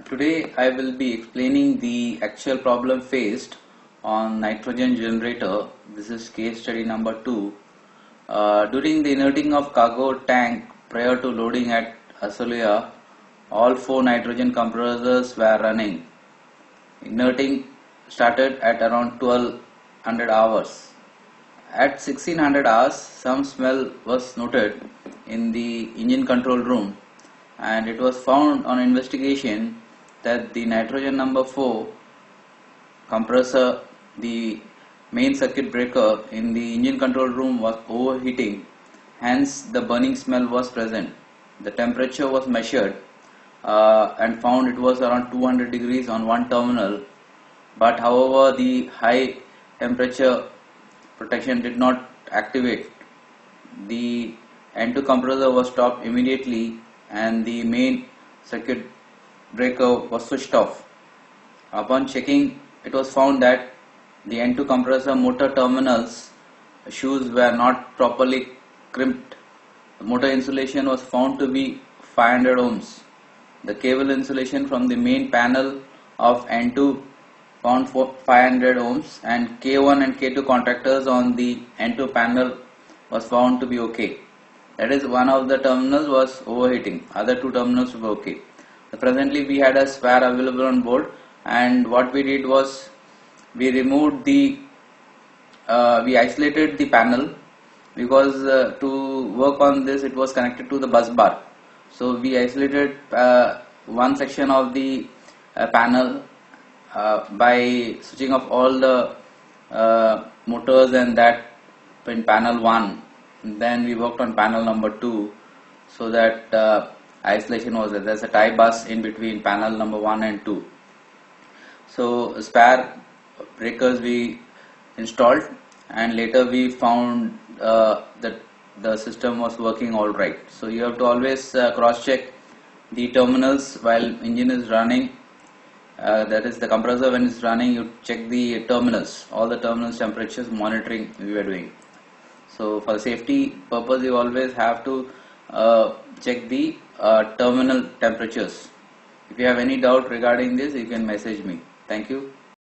Today I will be explaining the actual problem faced on nitrogen generator. This is case study number 2. During the inerting of cargo tank prior to loading at Asolia, all 4 nitrogen compressors were running. Inerting started at around 1200 hours. At 1600 hours, some smell was noted in the engine control room, and it was found on investigation that the nitrogen number 4 compressor, the main circuit breaker in the engine control room, was overheating. Hence the burning smell was present. The temperature was measured and found it was around 200 degrees on one terminal, but however the high temperature protection did not activate. The N2 compressor was stopped immediately and the main circuit breaker was switched off. Upon checking, it was found that the N2 compressor motor terminals shoes were not properly crimped. The motor insulation was found to be 500 ohms. The cable insulation from the main panel of N2 found 500 ohms, and K1 and K2 contactors on the N2 panel was found to be okay. That is, one of the terminals was overheating, other 2 terminals were okay. Presently we had a spare available on board, and what we did was we removed we isolated the panel, because to work on this it was connected to the bus bar. So we isolated one section of the panel by switching off all the motors and that in panel 1. Then we worked on panel number 2 so that isolation was there. There's a tie bus in between panel number 1 and 2. So spare breakers we installed, and later we found that the system was working all right. So you have to always cross check the terminals while engine is running. That is, the compressor when it's running, you check the terminals, all the terminals temperatures monitoring we were doing. So for safety purpose, you always have to check the terminal temperatures. If you have any doubt regarding this, you can message me. Thank you.